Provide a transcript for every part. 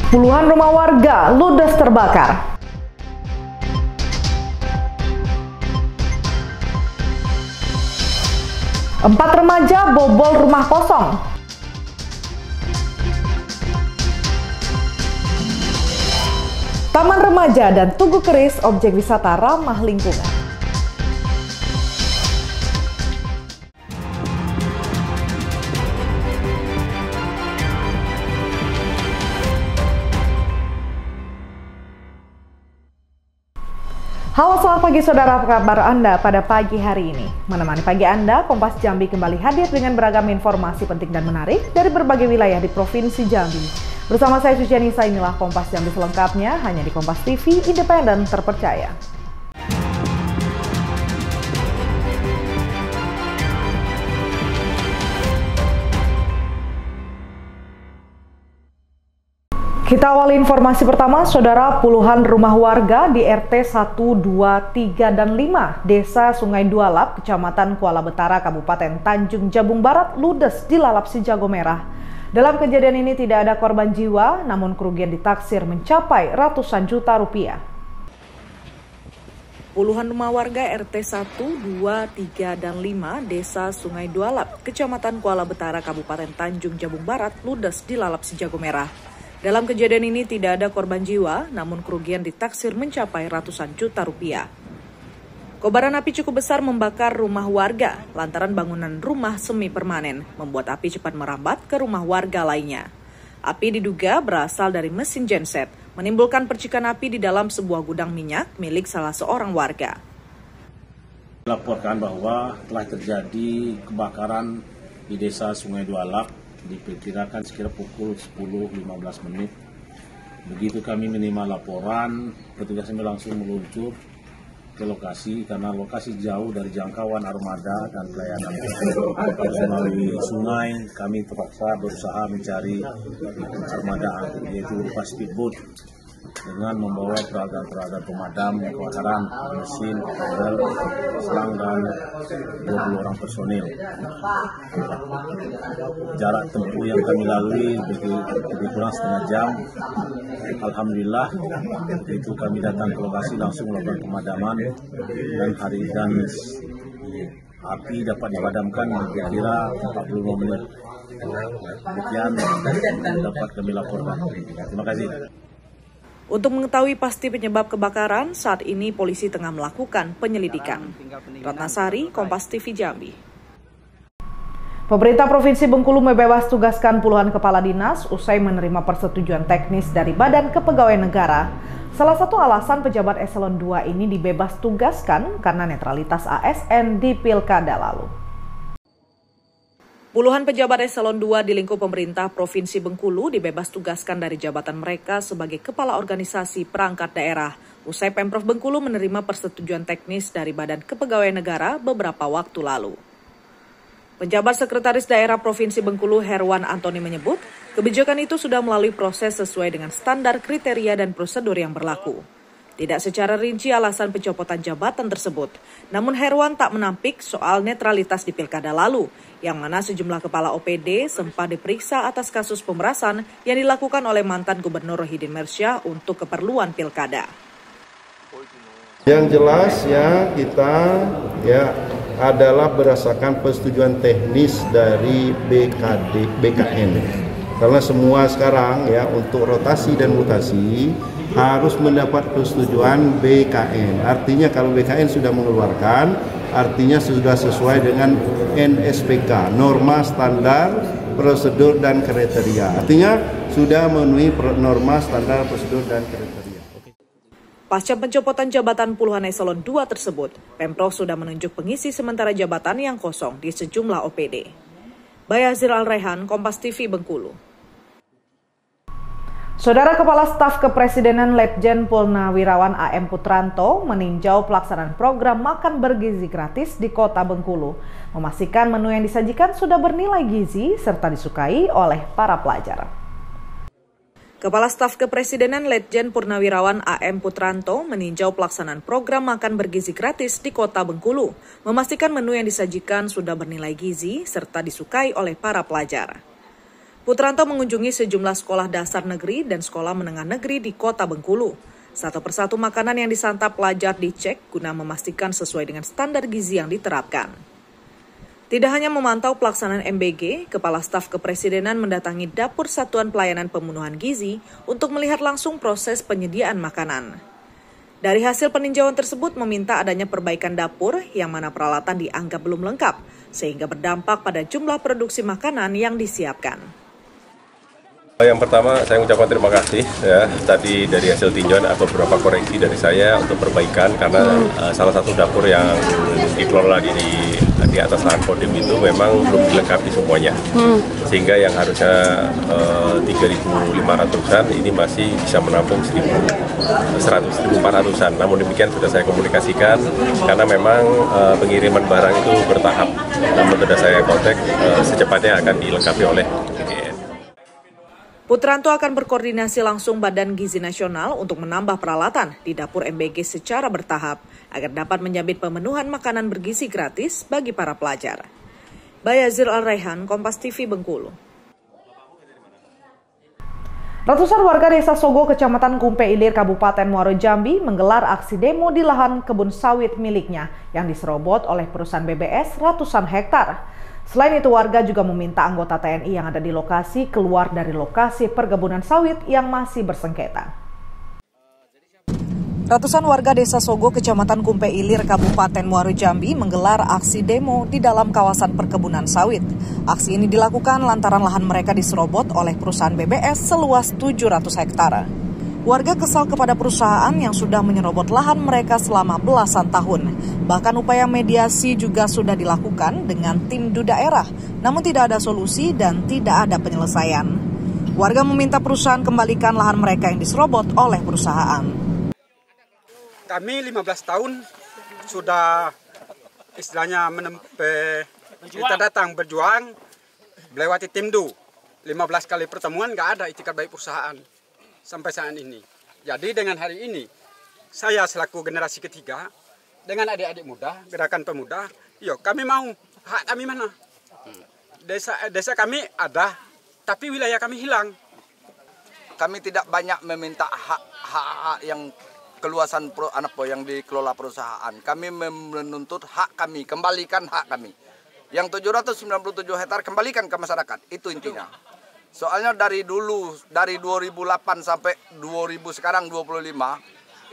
Puluhan rumah warga ludes terbakar. Empat remaja bobol rumah kosong. Taman remaja dan Tugu Keris objek wisata ramah lingkungan. Halo, selamat pagi saudara, apa kabar Anda pada pagi hari ini? Menemani pagi Anda, Kompas Jambi kembali hadir dengan beragam informasi penting dan menarik dari berbagai wilayah di Provinsi Jambi. Bersama saya Sucianisa, inilah Kompas Jambi selengkapnya hanya di Kompas TV, independen, terpercaya. Kita awali informasi pertama, saudara. Puluhan rumah warga di RT 1, 2, 3, dan 5, Desa Sungai Dualap, Kecamatan Kuala Betara, Kabupaten Tanjung Jabung Barat, ludes dilalap si jago merah. Dalam kejadian ini tidak ada korban jiwa, namun kerugian ditaksir mencapai ratusan juta rupiah. Puluhan rumah warga RT 1, 2, 3, dan 5, Desa Sungai Dualap, Kecamatan Kuala Betara, Kabupaten Tanjung Jabung Barat, ludes dilalap si jago merah. Dalam kejadian ini tidak ada korban jiwa, namun kerugian ditaksir mencapai ratusan juta rupiah. Kobaran api cukup besar membakar rumah warga, lantaran bangunan rumah semi permanen membuat api cepat merambat ke rumah warga lainnya. Api diduga berasal dari mesin genset, menimbulkan percikan api di dalam sebuah gudang minyak milik salah seorang warga. Dilaporkan bahwa telah terjadi kebakaran di Desa Sungai Dualap, diperkirakan sekitar pukul 10.15 menit. Begitu kami menerima laporan, petugas kami langsung meluncur ke lokasi karena lokasi jauh dari jangkauan armada dan pelayanan. Melalui sungai, kami terpaksa berusaha mencari armada, yaitu berupa speedboat, dengan membawa peralatan pemadam kebakaran, mesin, kabel, selang, dan 20 orang personil. Jarak tempuh yang kami lalui lebih kurang setengah jam. Alhamdulillah, begitu kami datang ke lokasi langsung melakukan pemadaman dan api dapat dipadamkan kira-kira 45 menit. Demikian dapat kami laporkan. Terima kasih. Untuk mengetahui pasti penyebab kebakaran, saat ini polisi tengah melakukan penyelidikan. Ratnasari, Kompas TV Jambi. Pemerintah Provinsi Bengkulu membebas tugaskan puluhan kepala dinas usai menerima persetujuan teknis dari Badan Kepegawaian Negara. Salah satu alasan pejabat eselon 2 ini dibebas tugaskan karena netralitas ASN di Pilkada lalu. Puluhan pejabat eselon 2 di lingkup pemerintah Provinsi Bengkulu dibebas tugaskan dari jabatan mereka sebagai kepala organisasi perangkat daerah usai Pemprov Bengkulu menerima persetujuan teknis dari Badan Kepegawaian Negara beberapa waktu lalu. Penjabat Sekretaris Daerah Provinsi Bengkulu Herwan Antoni menyebut, kebijakan itu sudah melalui proses sesuai dengan standar kriteria dan prosedur yang berlaku. Tidak secara rinci alasan pencopotan jabatan tersebut, namun Herwan tak menampik soal netralitas di Pilkada lalu, yang mana sejumlah kepala OPD sempat diperiksa atas kasus pemerasan yang dilakukan oleh mantan Gubernur Rohidin Mersyah untuk keperluan Pilkada. Yang jelas kita adalah berdasarkan persetujuan teknis dari BKN. Karena semua sekarang untuk rotasi dan mutasi harus mendapat persetujuan BKN. Artinya kalau BKN sudah mengeluarkan, artinya sudah sesuai dengan NSPK, norma standar prosedur dan kriteria. Artinya sudah memenuhi norma standar prosedur dan kriteria. Pasca pencopotan jabatan puluhan eselon 2 tersebut, Pemprov sudah menunjuk pengisi sementara jabatan yang kosong di sejumlah OPD. Bayazir Al-Rehan, Kompas TV Bengkulu. Saudara Kepala Staf Kepresidenan Letjen Purnawirawan AM Putranto meninjau pelaksanaan program makan bergizi gratis di Kota Bengkulu, memastikan menu yang disajikan sudah bernilai gizi serta disukai oleh para pelajar. Kepala Staf Kepresidenan Letjen Purnawirawan AM Putranto meninjau pelaksanaan program makan bergizi gratis di Kota Bengkulu, memastikan menu yang disajikan sudah bernilai gizi serta disukai oleh para pelajar. Putranto mengunjungi sejumlah sekolah dasar negeri dan sekolah menengah negeri di Kota Bengkulu. Satu persatu makanan yang disantap pelajar dicek guna memastikan sesuai dengan standar gizi yang diterapkan. Tidak hanya memantau pelaksanaan MBG, Kepala Staf Kepresidenan mendatangi Dapur Satuan Pelayanan Pemenuhan Gizi untuk melihat langsung proses penyediaan makanan. Dari hasil peninjauan tersebut meminta adanya perbaikan dapur yang mana peralatan dianggap belum lengkap, sehingga berdampak pada jumlah produksi makanan yang disiapkan. Yang pertama saya mengucapkan terima kasih ya, tadi dari hasil tinjauan ada beberapa koreksi dari saya untuk perbaikan karena salah satu dapur yang dikelola di atas lahan Kodim itu memang belum dilengkapi semuanya, sehingga yang harusnya 3.500-an ini masih bisa menampung 1.400-an. Namun demikian sudah saya komunikasikan karena memang pengiriman barang itu bertahap, namun sudah saya kontak secepatnya akan dilengkapi oleh BGN. Putranto akan berkoordinasi langsung Badan Gizi Nasional untuk menambah peralatan di dapur MBG secara bertahap agar dapat menjamin pemenuhan makanan bergizi gratis bagi para pelajar. Bayazir Al-Raihan, Kompas TV, Bengkulu. Ratusan warga Desa Sogo, Kecamatan Kumpe Ilir, Kabupaten Muaro Jambi menggelar aksi demo di lahan kebun sawit miliknya yang diserobot oleh perusahaan BBS ratusan hektar. Selain itu, warga juga meminta anggota TNI yang ada di lokasi keluar dari lokasi perkebunan sawit yang masih bersengketa. Ratusan warga Desa Sogo, Kecamatan Kumpe Ilir, Kabupaten Muaro Jambi menggelar aksi demo di dalam kawasan perkebunan sawit. Aksi ini dilakukan lantaran lahan mereka diserobot oleh perusahaan BBS seluas 700 hektar. Warga kesal kepada perusahaan yang sudah menyerobot lahan mereka selama belasan tahun. Bahkan upaya mediasi juga sudah dilakukan dengan tim DU daerah, namun tidak ada solusi dan tidak ada penyelesaian. Warga meminta perusahaan kembalikan lahan mereka yang diserobot oleh perusahaan. Kami 15 tahun sudah istilahnya menempe, kita datang berjuang, melewati tim DU. 15 kali pertemuan nggak ada itikat baik perusahaan sampai saat ini. Jadi dengan hari ini, saya selaku generasi ketiga, dengan adik-adik muda, gerakan pemuda, yuk kami mau, hak kami mana? Desa kami ada, tapi wilayah kami hilang. Kami tidak banyak meminta hak yang keluasan yang dikelola perusahaan. Kami menuntut hak kami, kembalikan hak kami. Yang 797 hektar kembalikan ke masyarakat, itu intinya. Soalnya dari dulu, dari 2008 sampai 2000 sekarang 25,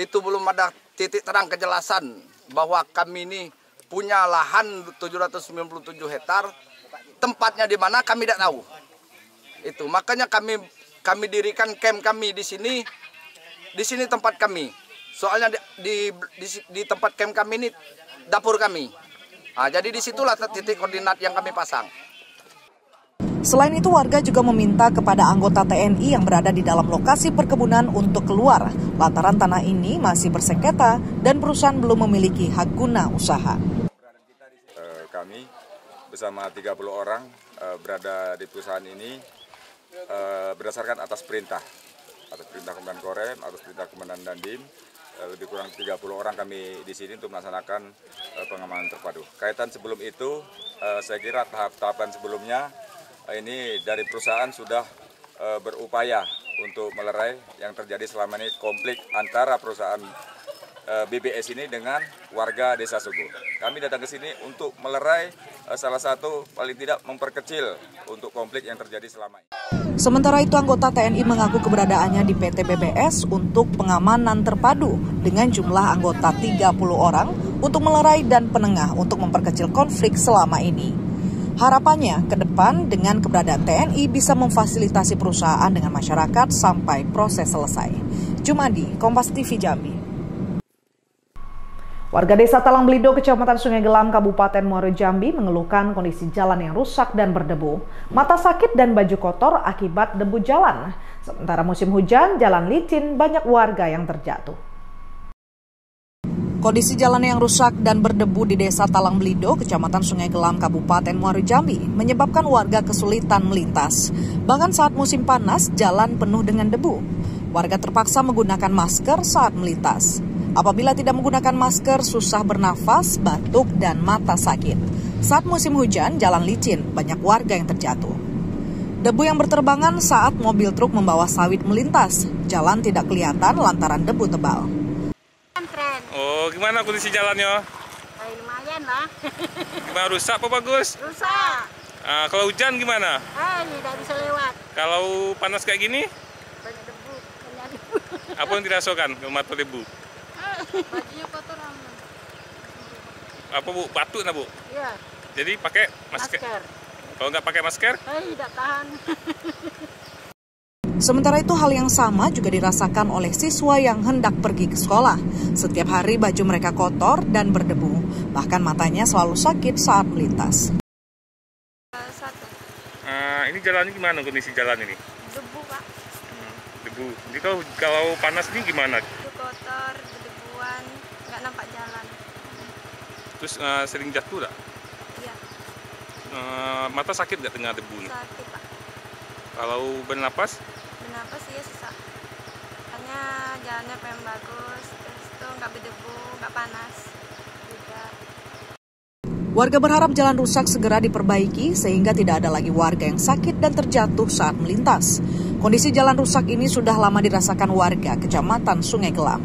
itu belum ada titik terang kejelasan bahwa kami ini punya lahan 797 hektar, tempatnya di mana kami tidak tahu. Itu makanya kami dirikan camp kami di sini tempat kami. Soalnya di tempat camp kami ini dapur kami. Nah, jadi disitulah titik koordinat yang kami pasang. Selain itu, warga juga meminta kepada anggota TNI yang berada di dalam lokasi perkebunan untuk keluar, lantaran tanah ini masih bersengketa dan perusahaan belum memiliki hak guna usaha. Kami bersama 30 orang berada di perusahaan ini berdasarkan atas perintah Komandan Korem, atas perintah Komandan Dandim. Lebih kurang 30 orang kami di sini untuk melaksanakan pengamanan terpadu. Kaitan sebelum itu, saya kira tahap-tahapan sebelumnya ini dari perusahaan sudah berupaya untuk melerai yang terjadi selama ini konflik antara perusahaan BBS ini dengan warga Desa Sogo. Kami datang ke sini untuk melerai salah satu paling tidak memperkecil untuk konflik yang terjadi selama ini. Sementara itu, anggota TNI mengaku keberadaannya di PT BBS untuk pengamanan terpadu dengan jumlah anggota 30 orang untuk melerai dan penengah untuk memperkecil konflik selama ini. Harapannya ke depan dengan keberadaan TNI bisa memfasilitasi perusahaan dengan masyarakat sampai proses selesai. Jumadi, Kompas TV Jambi. Warga Desa Talang Belido, Kecamatan Sungai Gelam, Kabupaten Muaro Jambi mengeluhkan kondisi jalan yang rusak dan berdebu, mata sakit dan baju kotor akibat debu jalan. Sementara musim hujan, jalan licin, banyak warga yang terjatuh. Kondisi jalan yang rusak dan berdebu di Desa Talang Belido, Kecamatan Sungai Gelam, Kabupaten Muaro Jambi menyebabkan warga kesulitan melintas. Bahkan saat musim panas, jalan penuh dengan debu. Warga terpaksa menggunakan masker saat melintas. Apabila tidak menggunakan masker, susah bernafas, batuk, dan mata sakit. Saat musim hujan, jalan licin, banyak warga yang terjatuh. Debu yang berterbangan saat mobil truk membawa sawit melintas. Jalan tidak kelihatan lantaran debu tebal. Oh, gimana kondisi jalannya? Lumayan lah. Gimana, rusak apa bagus? Rusak. Kalau hujan gimana? Tidak bisa lewat. Kalau panas kayak gini? Banyak debu. Apa yang dirasakan kalau mata debu? Bajunya kotor aman. Apa Bu? Batuk nah Bu? Iya. Jadi pakai masker. Kalau nggak pakai masker? Tidak tahan. Sementara itu hal yang sama juga dirasakan oleh siswa yang hendak pergi ke sekolah. Setiap hari baju mereka kotor dan berdebu. Bahkan matanya selalu sakit saat melintas. Ini jalannya gimana kondisi jalan ini? Debu Pak. Debu. Jadi kalau panas ini gimana? Itu kotor, berdebuan, nggak nampak jalan. Terus sering jatuh tak? Iya. Mata sakit nggak tengah debu? Sakit Pak. Kalau bernapas? Bernapas iya susah. Hanya jalannya pengen bagus, terus itu nggak berdebu, nggak panas juga. Warga berharap jalan rusak segera diperbaiki sehingga tidak ada lagi warga yang sakit dan terjatuh saat melintas. Kondisi jalan rusak ini sudah lama dirasakan warga Kecamatan Sungai Gelam.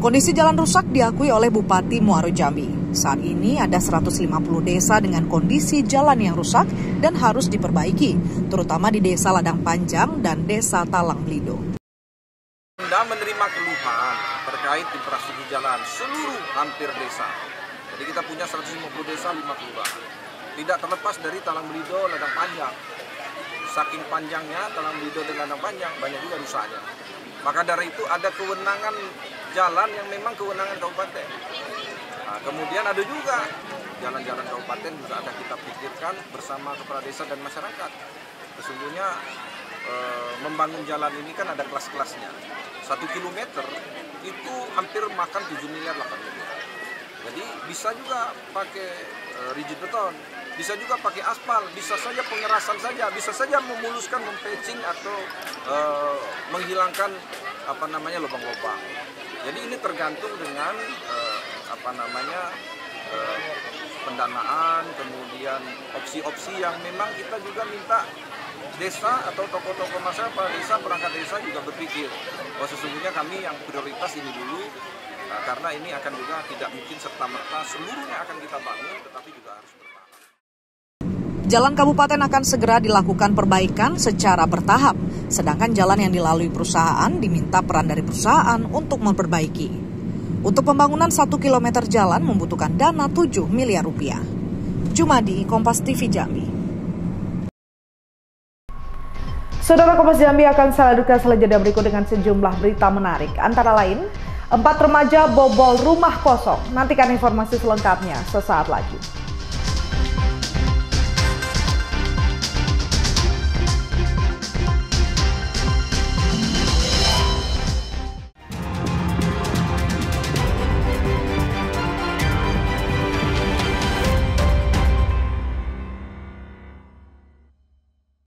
Kondisi jalan rusak diakui oleh Bupati Muaro Jambi. Saat ini ada 150 desa dengan kondisi jalan yang rusak dan harus diperbaiki, terutama di Desa Ladang Panjang dan Desa Talang Blido. Anda menerima keluhan terkait infrastruktur jalan seluruh hampir desa. Jadi kita punya 150 desa, 5 kelurahan. Tidak terlepas dari Talang Blido, Ladang Panjang. Saking panjangnya Talang Blido dan Ladang Panjang, banyak juga rusaknya. Maka dari itu ada kewenangan jalan yang memang kewenangan kabupaten. Nah, kemudian ada juga jalan-jalan kabupaten juga akan kita pikirkan bersama kepala desa dan masyarakat. Sesungguhnya membangun jalan ini kan ada kelas-kelasnya. 1 kilometer itu hampir makan 7 miliar 8 miliar. Jadi bisa juga pakai rigid beton, bisa juga pakai aspal, bisa saja pengerasan saja, bisa saja memuluskan, mempatching atau menghilangkan lubang-lubang. Jadi ini tergantung dengan pendanaan, kemudian opsi-opsi yang memang kita juga minta desa atau tokoh-tokoh masyarakat desa, perangkat desa juga berpikir bahwa sesungguhnya kami yang prioritas ini dulu. Karena ini akan juga tidak mungkin serta-merta seluruhnya akan kita bangun, tetapi juga harus bertahap. Jalan kabupaten akan segera dilakukan perbaikan secara bertahap, sedangkan jalan yang dilalui perusahaan diminta peran dari perusahaan untuk memperbaiki. Untuk pembangunan 1 km jalan membutuhkan dana 7 miliar rupiah. Jumadi, Kompas TV Jambi. Saudara Kompas Jambi akan selanjutnya setelah jeda berikut dengan sejumlah berita menarik. Antara lain, 4 remaja bobol rumah kosong. Nantikan informasi selengkapnya sesaat lagi.